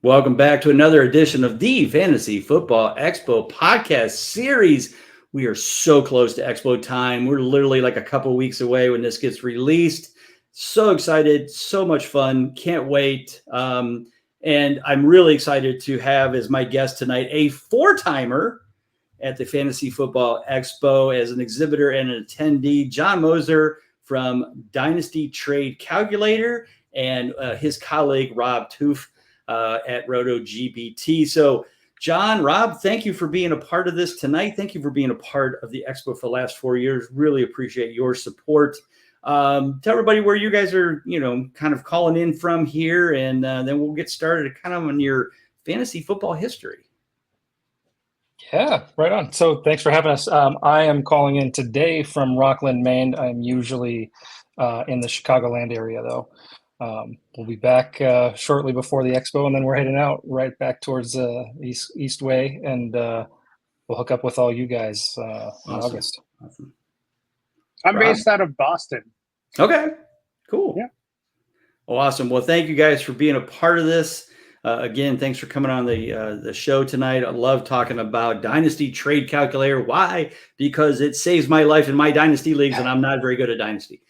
Welcome back to another edition of the Fantasy Football Expo podcast series. We are so close to Expo time. We're literally like a couple weeks away when this gets released. So excited, so much fun. Can't wait. And I'm really excited to have as my guest tonight a four-timer at the Fantasy Football Expo as an exhibitor and an attendee, John Moeser from Dynasty Trade Calculator, and his colleague, Rob Toof, at Roto GBT. So, John, Rob, thank you for being a part of this tonight. Thank you for being a part of the Expo for the last 4 years. Really appreciate your support. Tell everybody where you guys are, kind of calling in from here, and then we'll get started kind of on your fantasy football history. Yeah, right on. So thanks for having us. I am calling in today from Rockland, Maine. I'm usually in the Chicagoland area, though. We'll be back shortly before the Expo, and then we're heading out right back towards East Way, and we'll hook up with all you guys in August. Awesome. I'm based out of Boston. Okay, cool. Yeah. Well, awesome. Well, thank you guys for being a part of this. Again, thanks for coming on the show tonight. I love talking about Dynasty Trade Calculator. Why? Because it saves my life in my Dynasty leagues, and I'm not very good at Dynasty.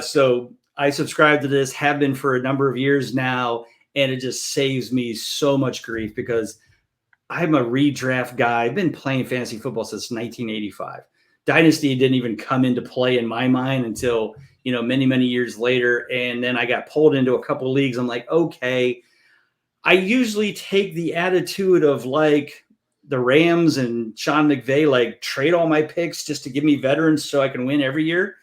So I subscribe to this, have been for a number of years now, and it just saves me so much grief because I'm a redraft guy. I've been playing fantasy football since 1985. Dynasty didn't even come into play in my mind until, many, many years later. And then I got pulled into a couple of leagues. I'm like, okay. I usually take the attitude of like the Rams and Sean McVay, like trade all my picks just to give me veterans so I can win every year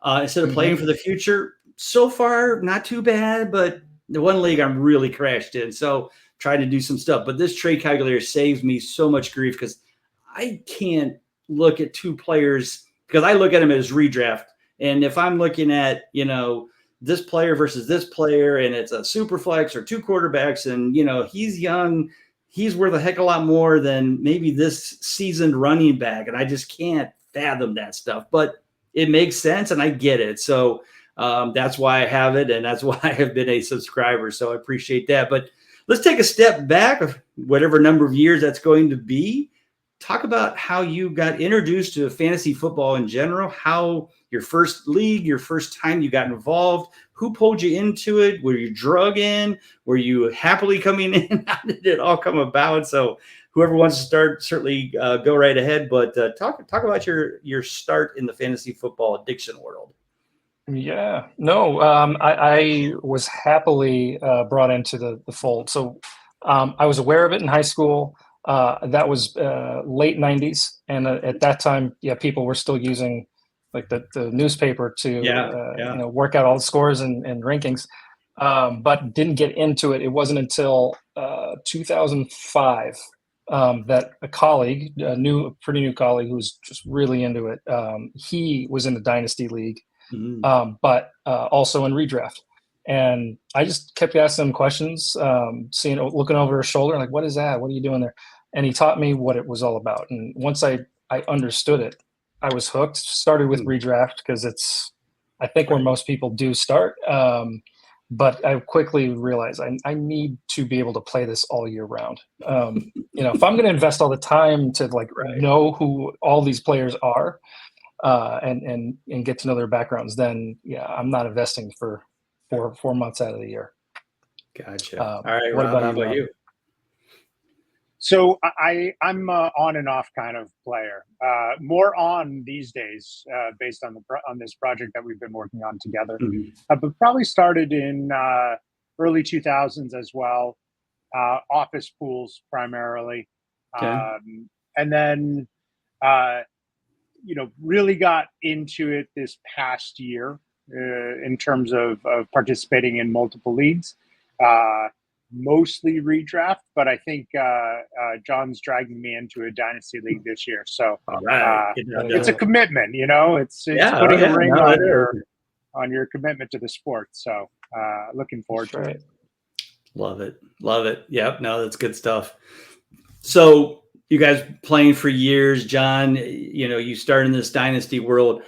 instead of playing for the future. So far, not too bad, but the one league I'm really crashed in. So trying to do some stuff. But this trade calculator saves me so much grief because I can't look at two players because I look at them as redraft. And if I'm looking at, this player versus this player, and it's a super flex or two quarterbacks, and he's young, he's worth a heck of a lot more than maybe this seasoned running back, and I just can't fathom that stuff. But it makes sense, and I get it. So that's why I have it, and that's why I have been a subscriber. So I appreciate that. But let's take a step back of whatever number of years that's going to be. Talk about how you got introduced to fantasy football in general, how your first league, your first time you got involved, who pulled you into it? Were you drug in? Were you happily coming in? How did it all come about? So whoever wants to start, certainly go right ahead. But talk about your start in the fantasy football addiction world. Yeah, no, I was happily brought into the fold. So I was aware of it in high school. That was late 90s. And at that time, people were still using like the newspaper to work out all the scores and rankings, but didn't get into it. It wasn't until 2005 that a colleague, a pretty new colleague who was just really into it, he was in the Dynasty League, but also in redraft. And I just kept asking him questions, looking over his shoulder, like, what is that? What are you doing there? And he taught me what it was all about. And once I understood it, I was hooked. Started with redraft because it's, I think, where most people do start. But I quickly realized I need to be able to play this all year round. If I'm going to invest all the time to know who all these players are and get to know their backgrounds, then I'm not investing for 4 months out of the year. Gotcha. All right, Rob, how about you? So I'm on and off kind of player, more on these days based on this project that we've been working on together. But probably started in early 2000s as well, office pools primarily, and then really got into it this past year in terms of participating in multiple leagues. Mostly redraft, but I think John's dragging me into a dynasty league this year. So it's a commitment, it's putting a ring on your commitment to the sport. So looking forward to it. Love it. Yep. No, that's good stuff. So you guys playing for years, John, you started in this dynasty world.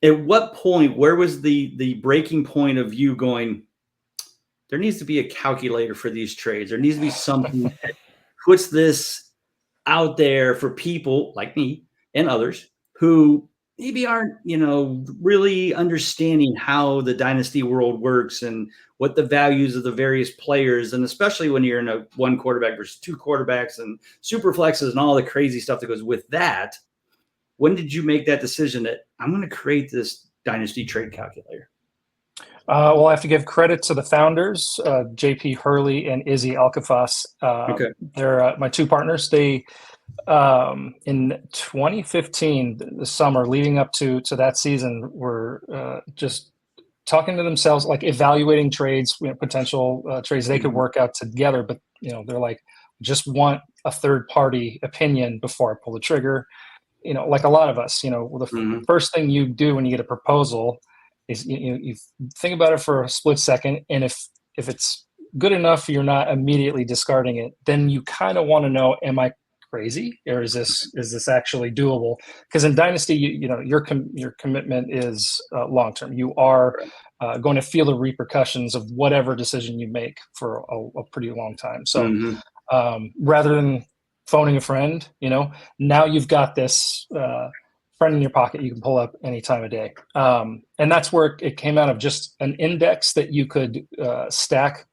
At what point, where was the breaking point of you going, there needs to be a calculator for these trades. There needs to be something that puts this out there for people like me and others who maybe aren't, really understanding how the dynasty world works and what the values of the various players, and especially when you're in a one quarterback versus two quarterbacks and super flexes and all the crazy stuff that goes with that. When did you make that decision that I'm going to create this dynasty trade calculator? Well, I have to give credit to the founders, JP Hurley and Izzy Alcafas. Okay. They're my two partners. They in 2015, the summer leading up to that season, were just talking to themselves, like evaluating trades, potential trades they could work out together. But they're like, just want a third party opinion before I pull the trigger. Like a lot of us, the first thing you do when you get a proposal is you think about it for a split second, and if it's good enough, you're not immediately discarding it. Then you kind of want to know, am I crazy, or is this actually doable? Because in Dynasty, your commitment is long term. You are going to feel the repercussions of whatever decision you make for a pretty long time. So rather than phoning a friend, now you've got this friend in your pocket you can pull up any time of day. And that's where it came out of, just an index that you could stack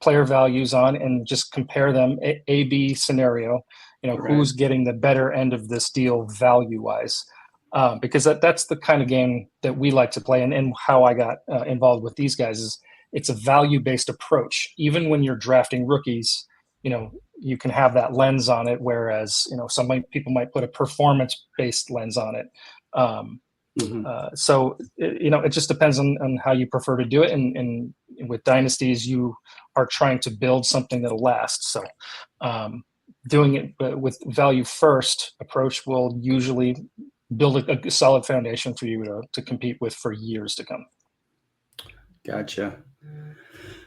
player values on and just compare them, A/B scenario, who's getting the better end of this deal value-wise. Because that's the kind of game that we like to play, and how I got involved with these guys is it's a value-based approach. Even when you're drafting rookies, you can have that lens on it, whereas some people might put a performance-based lens on it. So it just depends on how you prefer to do it. And with dynasties, you are trying to build something that'll last. So doing it with value first approach will usually build a solid foundation for you to compete with for years to come. Gotcha.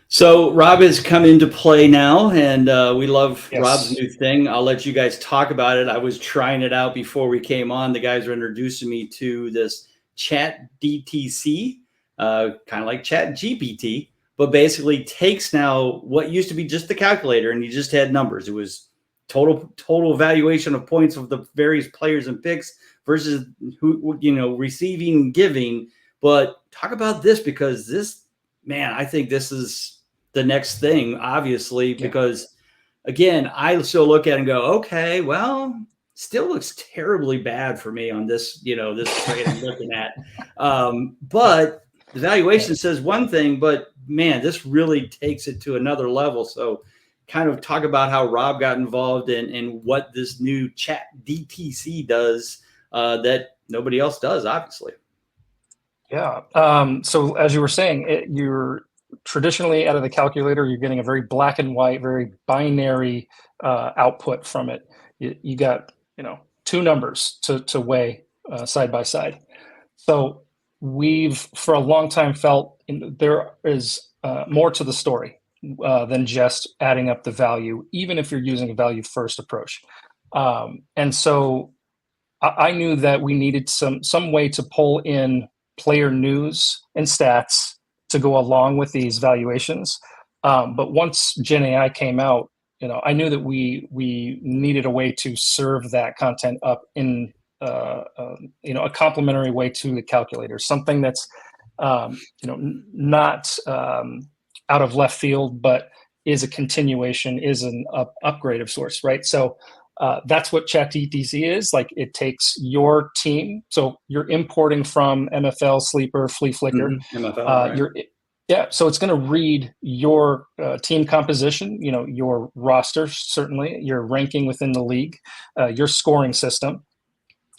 So Rob has come into play now, and we love Rob's new thing. I'll let you guys talk about it. I was trying it out before we came on. The guys were introducing me to this Chat DTC, kind of like Chat GPT, but basically takes now what used to be just the calculator, and you just had numbers. It was total evaluation of points of the various players and picks versus who, receiving and giving. But talk about this, because this, man, I think this is the next thing, obviously, because again, I still look at it and go, okay, well, still looks terribly bad for me on this, this trade I'm looking at. But the valuation says one thing, but man, this really takes it to another level. So kind of talk about how Rob got involved and what this new Chat DTC does that nobody else does, obviously. Yeah. So as you were saying, you're traditionally out of the calculator, you're getting a very black and white, very binary output from it. You got, two numbers to weigh side by side. So we've for a long time felt there is more to the story than just adding up the value, even if you're using a value first approach. And so I knew that we needed some way to pull in player news and stats to go along with these valuations. But once Gen AI came out, I knew that we needed a way to serve that content up in a complementary way to the calculator, something that's not out of left field, but is a continuation, is an upgrade of sorts, right? So that's what ChatGTC is. Like, it takes your team. So you're importing from MFL, Sleeper, Flea Flicker. MFL, right. So it's going to read your team composition, your roster, certainly, your ranking within the league, your scoring system.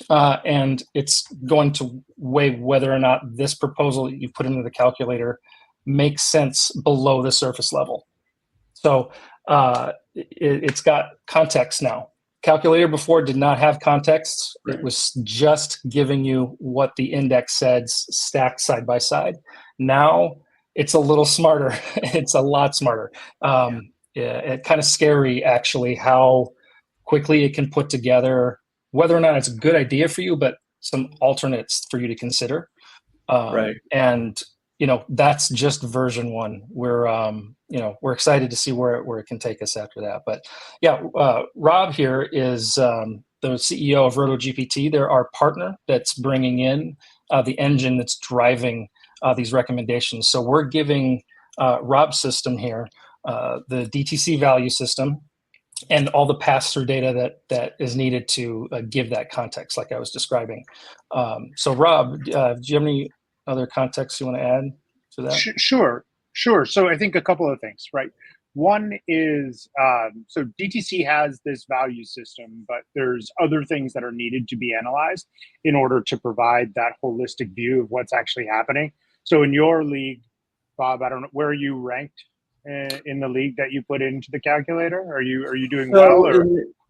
And it's going to weigh whether or not this proposal that you put into the calculator makes sense below the surface level. So it's got context now. Calculator before did not have context. Right. It was just giving you what the index said, stacked side by side. Now it's a little smarter. It's a lot smarter. It's kind of scary, actually, how quickly it can put together, whether or not it's a good idea for you, but some alternates for you to consider. Right. And that's just version 1. We're excited to see where it can take us after that. But yeah, Rob here is the CEO of RotoGPT. They're our partner that's bringing in the engine that's driving these recommendations. So we're giving Rob's system here the DTC value system and all the pass-through data that is needed to give that context, like I was describing. So Rob, do you have any other context you want to add to that? Sure. So I think a couple of things, right? One is, so DTC has this value system, but there's other things that are needed to be analyzed in order to provide that holistic view of what's actually happening. So in your league, Bob, I don't know, where are you ranked in the league that you put into the calculator? Are you doing well? Or?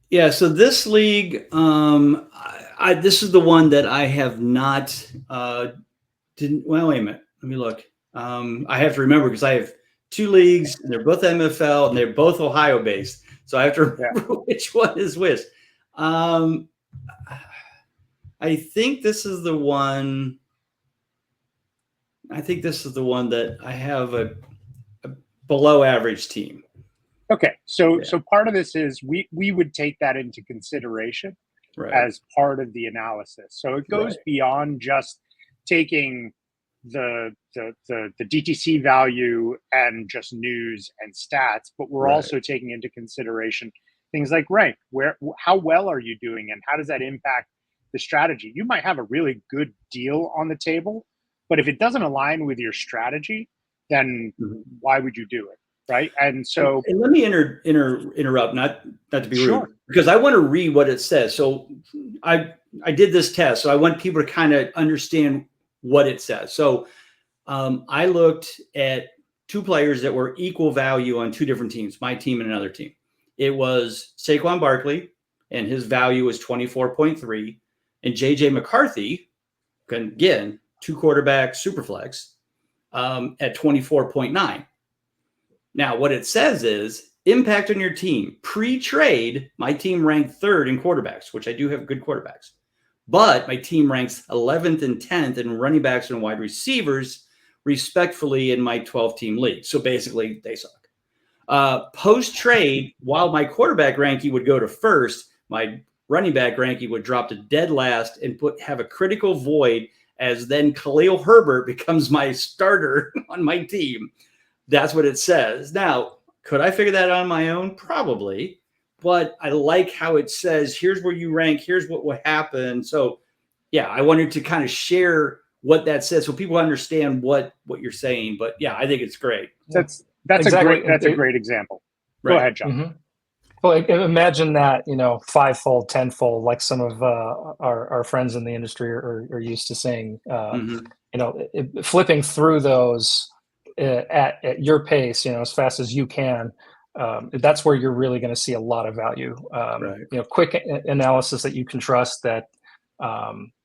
Yeah, so this league, this is the one that I have not well, wait a minute. Let me look. I have to remember because I have 2 leagues, and they're both MFL, and they're both Ohio based. So I have to remember which one is which. I think this is the one. I think this is the one that I have a below average team. Okay, so part of this is we would take that into consideration as part of the analysis. So it goes beyond just taking the DTC value and just news and stats, but we're also taking into consideration things like rank. How well are you doing, and how does that impact the strategy? You might have a really good deal on the table, but if it doesn't align with your strategy, then why would you do it? Right. And so, and let me interrupt, not to be rude, because I want to read what it says. So I did this test, so I want people to kind of understand what it says. So I looked at 2 players that were equal value on 2 different teams, my team and another team. It was Saquon Barkley, and his value was 24.3, and JJ McCarthy, again, 2 quarterback superflex, at 24.9. Now, what it says is impact on your team. Pre-trade, my team ranked 3rd in quarterbacks, which I do have good quarterbacks. But my team ranks 11th and 10th in running backs and wide receivers, respectfully, in my 12-team league. So basically, they suck. Post-trade, while my quarterback ranking would go to 1st, my running back ranking would drop to dead last and have a critical void, as then Khalil Herbert becomes my starter on my team. That's what it says. Now, could I figure that out on my own? Probably. But I like how it says, here's where you rank, here's what will happen. So, yeah, I wanted to kind of share what that says so people understand what you're saying. But, yeah, I think it's great. That's exactly. a great example. Go ahead, John. Mm-hmm. Well, imagine that, 5-fold, 10-fold, like some of our friends in the industry are used to saying, flipping through those at your pace, as fast as you can. That's where you're really going to see a lot of value. Quick analysis that you can trust, that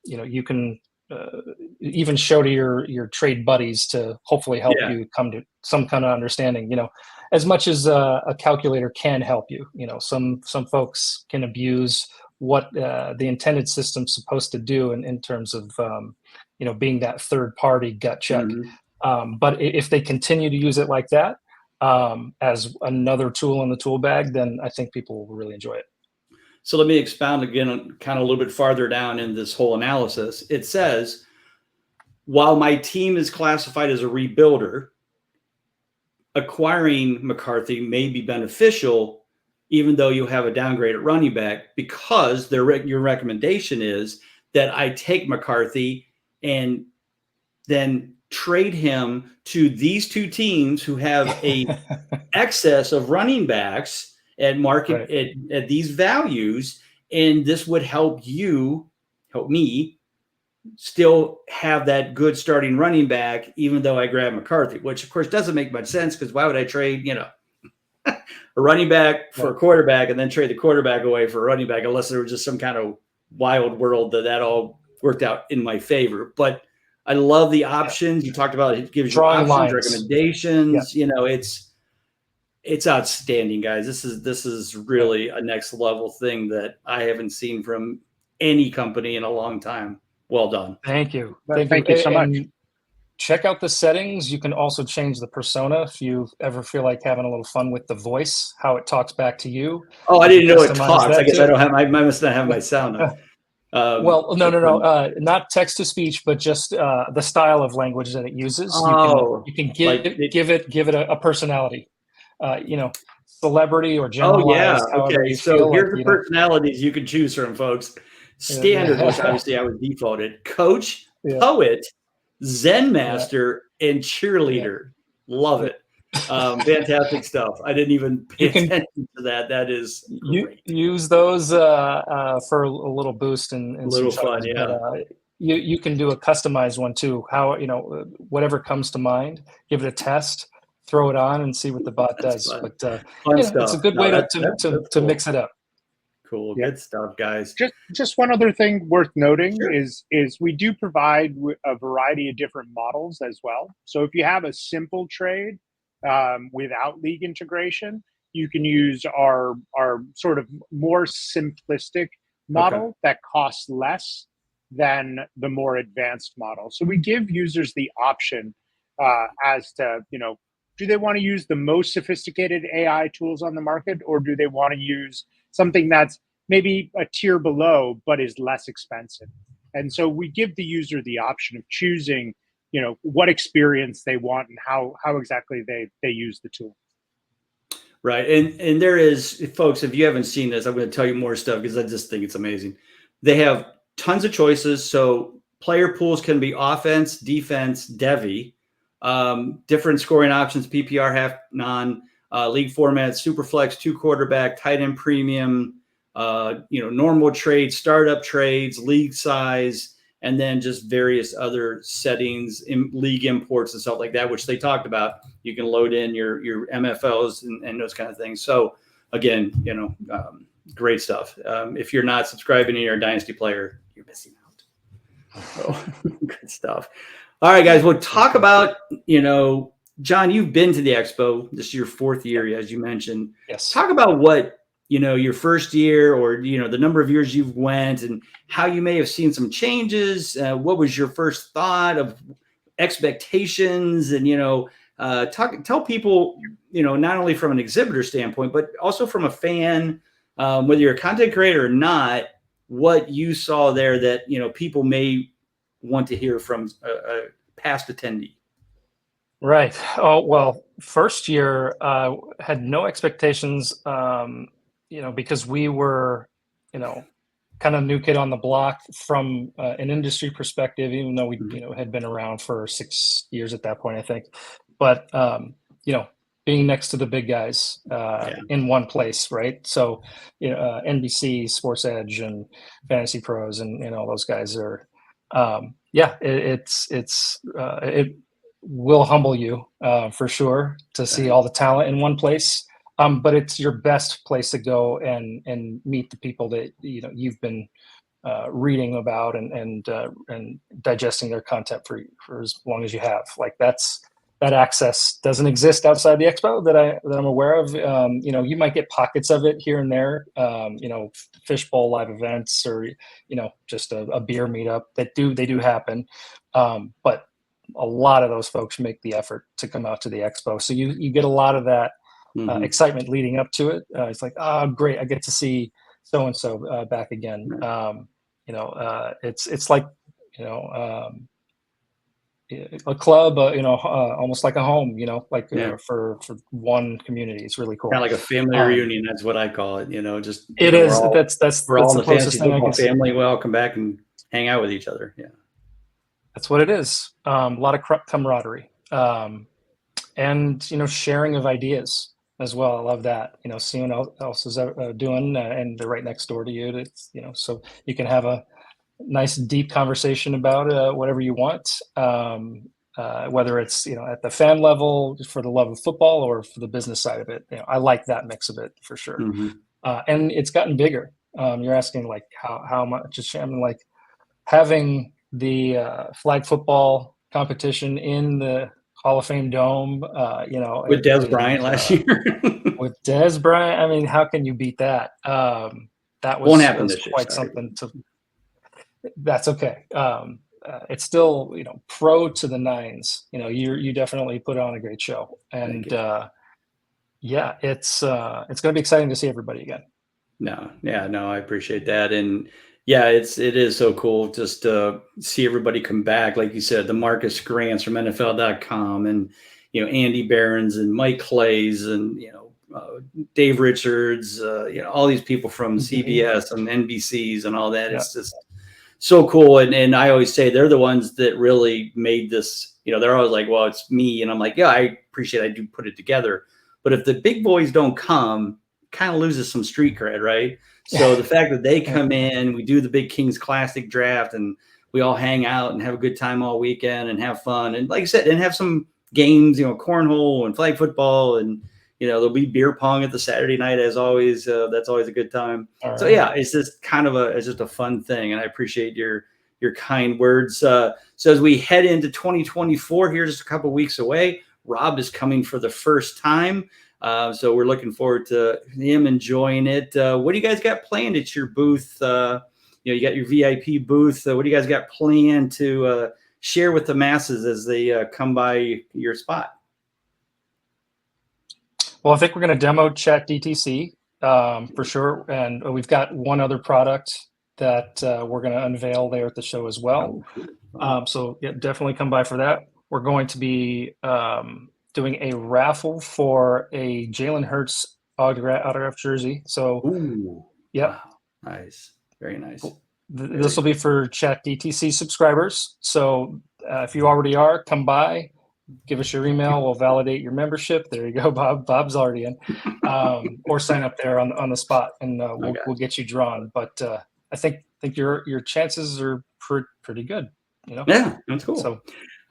you can even show to your trade buddies to hopefully help you come to some kind of understanding. As much as a calculator can help you, some folks can abuse what the intended system's supposed to do in terms of being that third party gut check. But if they continue to use it like that, as another tool in the tool bag, then I think people will really enjoy it. So let me expound again, kind of a little bit farther down in this whole analysis. It says, while my team is classified as a rebuilder, acquiring McCarthy may be beneficial, even though you have a downgrade at running back, because your recommendation is that I take McCarthy and then trade him to these 2 teams who have a excess of running backs at market at these values, and this would help me still have that good starting running back, even though I grab McCarthy, which of course doesn't make much sense, because why would I trade a running back for a quarterback and then trade the quarterback away for a running back, unless there was just some kind of wild world that all worked out in my favor. But I love the options. You talked about it gives you options, recommendations. It's outstanding, guys. This is really a next level thing that I haven't seen from any company in a long time. Well done. Thank you. Thank you so much. check out the settings. You can also change the persona if you ever feel like having a little fun with the voice, how it talks back to you. Oh, I You didn't know it customize talks. I that guess too. I don't have I must not have my sound on. Well, no, But not text to speech, but just the style of language that it uses. oh, You can like give it a personality. Celebrity or oh yeah, generalized, however okay. you So feel like. here's the personalities you can choose from, folks. Standard, which Yeah, obviously I was defaulted. Coach, yeah, poet, Zen yeah, master, and yeah. cheerleader. Love it. Fantastic stuff. I didn't even pay You can attention to that. That is you great. use those for a little boost A and some little fun, chuckles, but yeah. you can do a customized one too. How whatever comes to mind, give it a test, throw it on, and see what the bot That's does. fun. But Fun it's a stuff. good No, way that's to cool. mix it up. Cool. Yeah. Good stuff, guys. Just one other thing worth noting Sure. is we do provide a variety of different models as well. So if you have a simple trade without league integration, you can use our sort of more simplistic Okay. model that costs less than the more advanced model. So we give users the option as to, do they want to use the most sophisticated AI tools on the market, or do they want to use something that's maybe a tier below but is less expensive? And so we give the user the option of choosing, what experience they want and how exactly they use the tool. Right. And there is, folks, if you haven't seen this, I'm going to tell you more stuff because I just think it's amazing. They have tons of choices. So player pools can be offense, defense, devy, different scoring options, PPR, half, non, league format, super flex, 2 quarterback, tight end premium, normal trades, startup trades, league size, and then just various other settings, in league imports and stuff like that, which they talked about. You can load in your MFLs and those kind of things. So again, great stuff. If you're not subscribing and you're a Dynasty player, you're missing out. So good stuff. All right, guys, we'll talk about, John, you've been to the Expo. This is your 4th year, as you mentioned. Yes. Talk about what, your first year or, the number of years you've went and how you may have seen some changes. What was your first thought of expectations and, tell people, not only from an exhibitor standpoint, but also from a fan, whether you're a content creator or not, what you saw there that, people may want to hear from a past attendee. Right. Oh, well, first year had no expectations, because we were, kind of new kid on the block from an industry perspective, even though we, had been around for 6 years at that point, I think. But, being next to the big guys in one place, right? So, NBC, Sports Edge, and Fantasy Pros, and all those guys are, it will humble you for sure to see all the talent in one place. But it's your best place to go and meet the people that you've been reading about and digesting their content for as long as you have. Like that access doesn't exist outside the expo that I'm aware of. You might get pockets of it here and there. Fishbowl live events or just a beer meetup they do happen, but a lot of those folks make the effort to come out to the expo. So you get a lot of that excitement leading up to it. It's like, oh, great, I get to see so-and-so back again. It's like, a club, almost like a home, for one community. It's really cool. Kind of like a family reunion. That's what I call it. Just it is. We're all, that's we're all the the Fantasy closest thing I Football can say. family. We all come back and hang out with each other. Yeah. That's what it is. A lot of camaraderie, and sharing of ideas as well. I love that. Seeing what else is doing, and they're right next door to you. It's so you can have a nice deep conversation about whatever you want. Whether it's at the fan level for the love of football or for the business side of it. I like that mix of it for sure. And it's gotten bigger. You're asking like how much it's like having the flag football competition in the Hall of Fame Dome, with Des Bryant last year. With Des Bryant, I mean, how can you beat that? That Won't happen was this year, quite sorry. something to. That's okay. it's still, pro to the nines. You definitely put on a great show, and yeah, it's going to be exciting to see everybody again. No, I appreciate that. And yeah, it is so cool just to see everybody come back. Like you said, the Marcus Grants from NFL.com, and, Andy Behrens and Mike Clays, and, Dave Richards, all these people from CBS and NBCs and all that. It's just so cool. And I always say they're the ones that really made this, they're always like, well, it's me. And I'm like, yeah, I appreciate I do put it together. But if the big boys don't come, kind of loses some street cred, right? So the fact that they come in, we do the big Kings Classic draft, and we all hang out and have a good time all weekend and have fun. And like I said, and have some games, cornhole and flag football, and there'll be beer pong at the Saturday night as always. That's always a good time. All so right. Yeah, it's just kind of it's just a fun thing, and I appreciate your kind words. So as we head into 2024, here just a couple weeks away, Rob is coming for the first time. So we're looking forward to him enjoying it. What do you guys got planned at your booth? You got your VIP booth. What do you guys got planned to share with the masses as they come by your spot? Well, I think we're going to demo Chat DTC for sure. And we've got one other product that we're going to unveil there at the show as well. So yeah, definitely come by for that. We're going to be doing a raffle for a Jalen Hurts autograph jersey. So, wow. Nice. Very nice. This will be for Chat DTC subscribers. So if you already are, come by, give us your email. We'll validate your membership. There you go, Bob. Bob's already in. Or sign up there on the spot, and we'll get you drawn. But I think your chances are pretty good. Yeah, that's cool. So.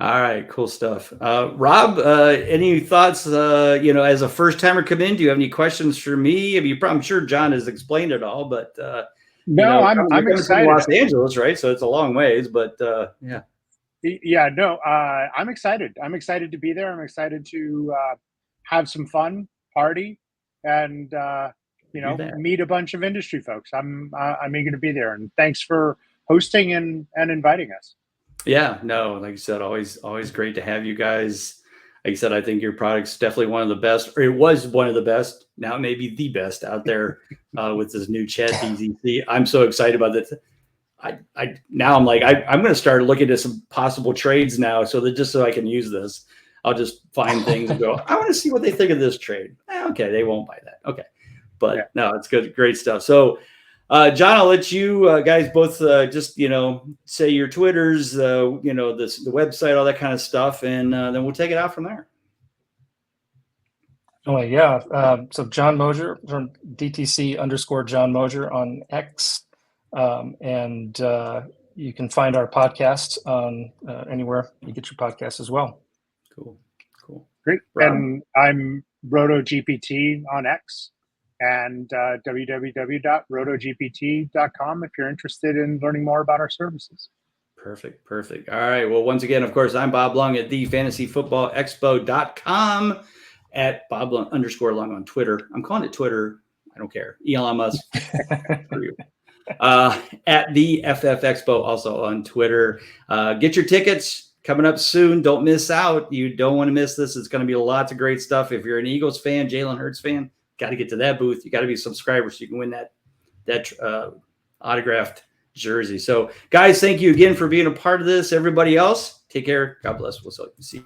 All right, cool stuff. Rob, any thoughts, as a first timer come in, do you have any questions for me? I mean, I'm sure John has explained it all, but no, I'm excited. From Los Angeles, right? So it's a long ways, but yeah. Yeah, no, I'm excited. I'm excited to be there. I'm excited to have some fun, party, and meet a bunch of industry folks. I'm eager to be there, and thanks for hosting and inviting us. Yeah, no, like you said, always great to have you guys. Like I said, I think your product's definitely one of the best, or it was one of the best. Now it may be the best out there with this new Chat DTC. I'm so excited about this. Now I'm like, I'm going to start looking at some possible trades now, so that just so I can use this, I'll just find things and go, I want to see what they think of this trade. Okay, they won't buy that. Okay, but no, it's good, great stuff. So. John, I'll let you guys both just, say your Twitters, the website, all that kind of stuff, and then we'll take it out from there. Oh, yeah. So John Moeser from DTC_John Moeser on X. And you can find our podcast on anywhere you get your podcast as well. Cool. Great. Rob? And I'm RotoGPT on X. And www.rotogpt.com if you're interested in learning more about our services. Perfect. All right. Well, once again, of course, I'm Bob Lung at the fantasyfootballexpo.com, at Bob_Lung on Twitter. I'm calling it Twitter. I don't care. Elon Musk. For you. At the FF Expo, also on Twitter. Get your tickets coming up soon. Don't miss out. You don't want to miss this. It's going to be lots of great stuff. If you're an Eagles fan, Jalen Hurts fan, got to get to that booth. You got to be a subscriber so you can win that autographed jersey. So, guys, thank you again for being a part of this. Everybody else, take care. God bless. We'll see you.